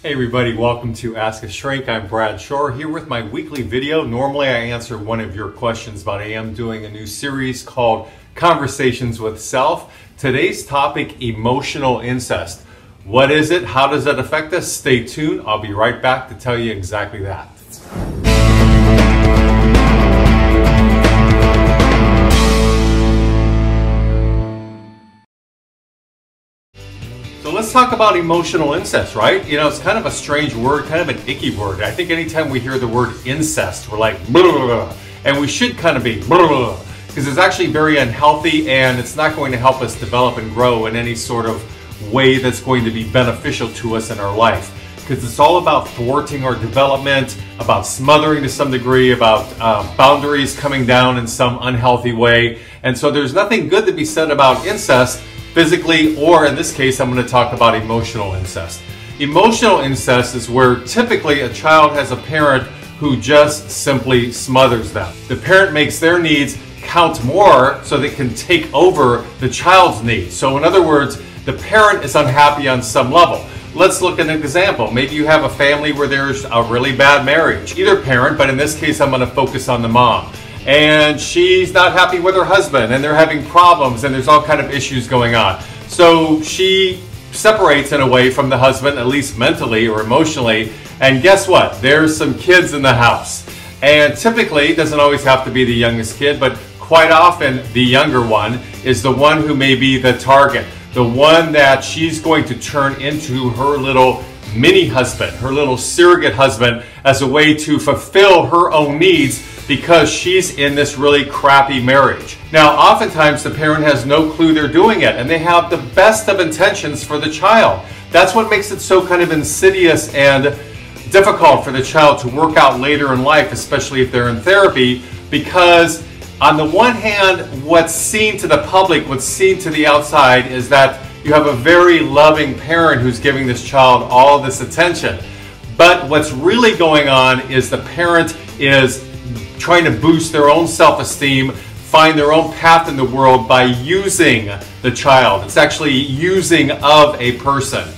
Hey everybody, welcome to Ask a Shrink. I'm Brad Shore here with my weekly video. Normally I answer one of your questions, but I am doing a new series called Conversations with Self. Today's topic, emotional incest. What is it? How does it affect us? Stay tuned. I'll be right back to tell you exactly that. So let's talk about emotional incest, right? You know, it's kind of a strange word, kind of an icky word. I think anytime we hear the word incest, we're like, blah, blah, blah, and we should kind of be, because it's actually very unhealthy and it's not going to help us develop and grow in any sort of way that's going to be beneficial to us in our life. Because it's all about thwarting our development, about smothering to some degree, about boundaries coming down in some unhealthy way. And so there's nothing good to be said about incest, physically, or in this case, I'm going to talk about emotional incest. Emotional incest is where typically a child has a parent who just simply smothers them. The parent makes their needs count more so they can take over the child's needs. So in other words, the parent is unhappy on some level. Let's look at an example. Maybe you have a family where there's a really bad marriage. Either parent, but in this case, I'm going to focus on the mom. And she's not happy with her husband and they're having problems and there's all kind of issues going on. So she separates in a way from the husband, at least mentally or emotionally. And guess what? There's some kids in the house. And typically, it doesn't always have to be the youngest kid, but quite often the younger one is the one who may be the target. The one that she's going to turn into her little mini husband, her little surrogate husband, as a way to fulfill her own needs because she's in this really crappy marriage. Now, oftentimes the parent has no clue they're doing it and they have the best of intentions for the child. That's what makes it so kind of insidious and difficult for the child to work out later in life, especially if they're in therapy, because on the one hand, what's seen to the public, what's seen to the outside is that you have a very loving parent who's giving this child all this attention. But what's really going on is the parent is trying to boost their own self-esteem, find their own path in the world by using the child. It's actually using of a person.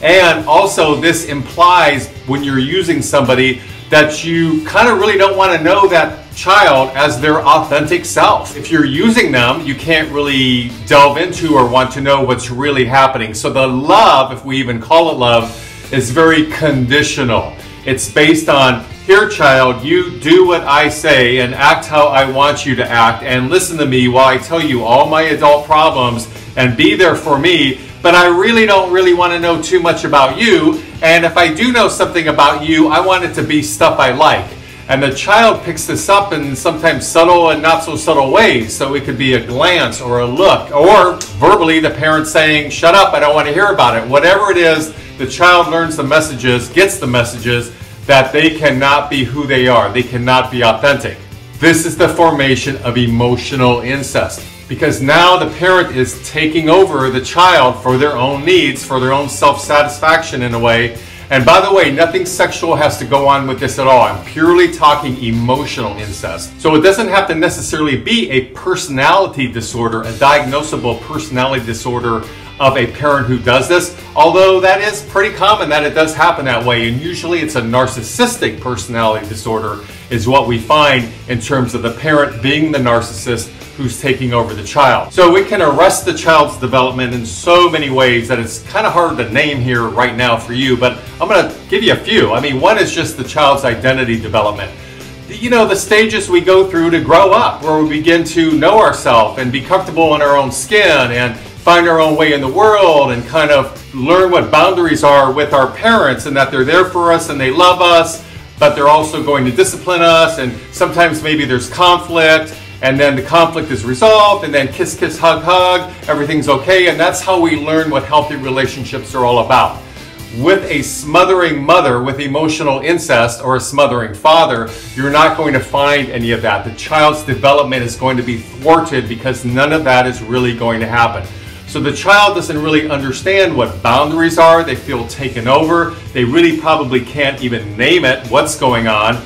And also this implies when you're using somebody that you kind of really don't want to know that child as their authentic self. If you're using them, you can't really delve into or want to know what's really happening. So the love, if we even call it love, is very conditional. It's based on, here child, you do what I say and act how I want you to act and listen to me while I tell you all my adult problems and be there for me, but I really don't want to know too much about you, and if I do know something about you, I want it to be stuff I like. And the child picks this up in sometimes subtle and not so subtle ways. So it could be a glance or a look, or verbally the parent saying, shut up, I don't want to hear about it. Whatever it is, the child learns the messages, gets the messages that they cannot be who they are. They cannot be authentic. This is the formation of emotional incest, because now the parent is taking over the child for their own needs, for their own self-satisfaction in a way. And by the way, nothing sexual has to go on with this at all. I'm purely talking emotional incest. So it doesn't have to necessarily be a personality disorder, a diagnosable personality disorder of a parent who does this, although that is pretty common that it does happen that way. And usually it's a narcissistic personality disorder is what we find in terms of the parent being the narcissist who's taking over the child. So it can arrest the child's development in so many ways that it's kind of hard to name here right now for you, but I'm going to give you a few. I mean, one is just the child's identity development. You know, the stages we go through to grow up, where we begin to know ourselves and be comfortable in our own skin and find our own way in the world and kind of learn what boundaries are with our parents and that they're there for us and they love us, but they're also going to discipline us, and sometimes maybe there's conflict, and then the conflict is resolved, and then kiss, kiss, hug, hug, everything's okay, and that's how we learn what healthy relationships are all about. With a smothering mother with emotional incest or a smothering father, you're not going to find any of that. The child's development is going to be thwarted because none of that is really going to happen. So the child doesn't really understand what boundaries are. They feel taken over. They really probably can't even name it, what's going on.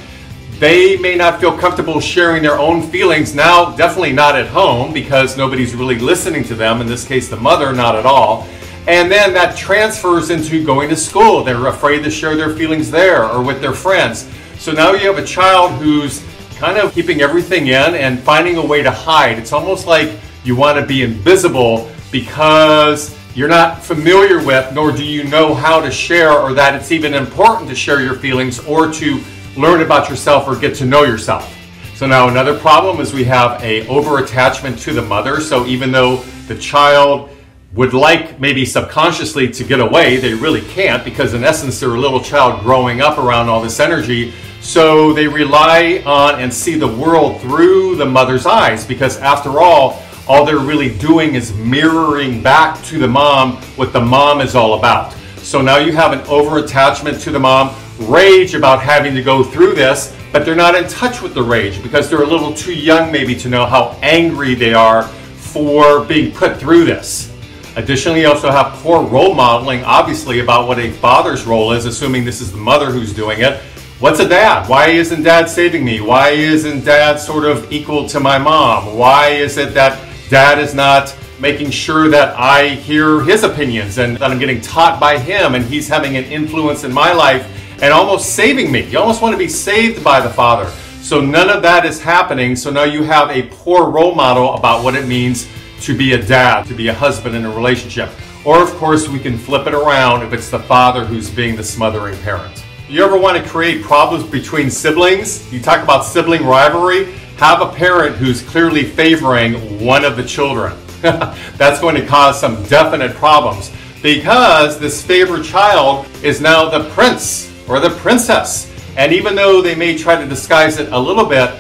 They may not feel comfortable sharing their own feelings now, definitely not at home because nobody's really listening to them, in this case the mother, not at all. And then that transfers into going to school. They're afraid to share their feelings there or with their friends. So now you have a child who's kind of keeping everything in and finding a way to hide. It's almost like you want to be invisible because you're not familiar with, nor do you know how to share, or that it's even important to share your feelings or to learn about yourself or get to know yourself. So now another problem is we have a over-attachment to the mother. So even though the child would like maybe subconsciously to get away, they really can't, because in essence they're a little child growing up around all this energy. So they rely on and see the world through the mother's eyes, because after all they're really doing is mirroring back to the mom what the mom is all about. So now you have an over-attachment to the mom, rage about having to go through this, but they're not in touch with the rage because they're a little too young maybe to know how angry they are for being put through this. Additionally, you also have poor role modeling, obviously, about what a father's role is, assuming this is the mother who's doing it. What's a dad? Why isn't dad saving me? Why isn't dad sort of equal to my mom? Why is it that dad is not making sure that I hear his opinions and that I'm getting taught by him and he's having an influence in my life and almost saving me? You almost want to be saved by the father. So none of that is happening. So now you have a poor role model about what it means to be a dad, to be a husband in a relationship. Or of course we can flip it around if it's the father who's being the smothering parent. You ever want to create problems between siblings? You talk about sibling rivalry? Have a parent who's clearly favoring one of the children. That's going to cause some definite problems because this favored child is now the prince or the princess. And even though they may try to disguise it a little bit,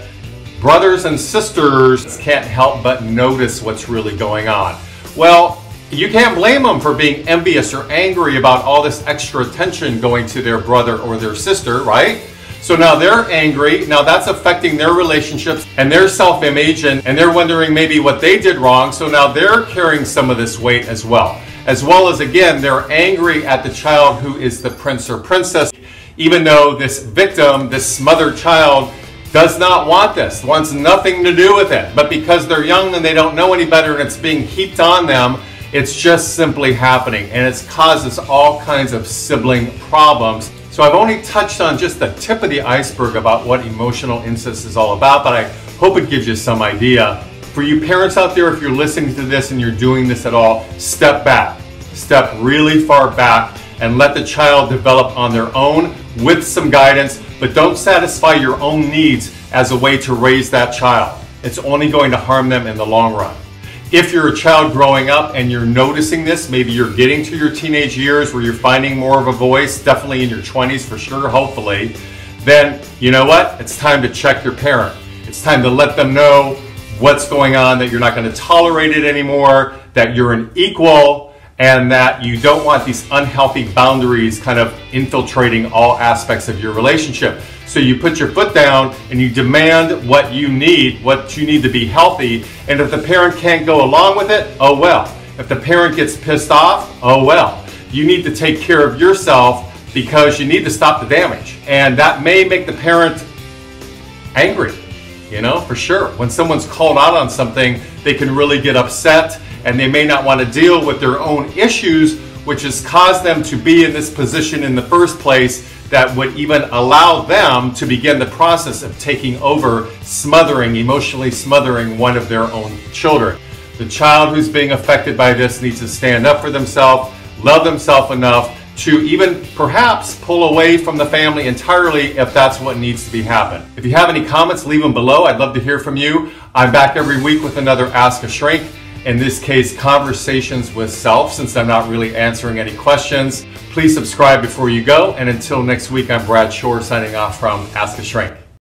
brothers and sisters can't help but notice what's really going on. Well, you can't blame them for being envious or angry about all this extra attention going to their brother or their sister, right? So now they're angry. Now that's affecting their relationships and their self-image, and they're wondering maybe what they did wrong. So now they're carrying some of this weight as well. As well as, again, they're angry at the child who is the prince or princess, even though this victim, this smothered child, does not want this, wants nothing to do with it. But because they're young and they don't know any better and it's being heaped on them, it's just simply happening, and it causes all kinds of sibling problems. So I've only touched on just the tip of the iceberg about what emotional incest is all about, but I hope it gives you some idea. For you parents out there, if you're listening to this and you're doing this at all, step back. Step really far back and let the child develop on their own with some guidance, but don't satisfy your own needs as a way to raise that child. It's only going to harm them in the long run. If you're a child growing up and you're noticing this, maybe you're getting to your teenage years where you're finding more of a voice, definitely in your 20s for sure, hopefully, then you know what? It's time to check your parent. It's time to let them know what's going on, that you're not going to tolerate it anymore, that you're an equal, and that you don't want these unhealthy boundaries kind of infiltrating all aspects of your relationship. So you put your foot down and you demand what you need to be healthy. And if the parent can't go along with it, oh well. If the parent gets pissed off, oh well. You need to take care of yourself because you need to stop the damage. And that may make the parent angry, you know, for sure. When someone's called out on something, they can really get upset and they may not want to deal with their own issues, which has caused them to be in this position in the first place that would even allow them to begin the process of taking over, emotionally smothering one of their own children. The child who's being affected by this needs to stand up for themselves, love themselves enough to even perhaps pull away from the family entirely if that's what needs to be happen. If you have any comments, leave them below. I'd love to hear from you. I'm back every week with another Ask a Shrink. In this case, conversations with self, since I'm not really answering any questions. Please subscribe before you go. And until next week, I'm Brad Shore signing off from Ask a Shrink.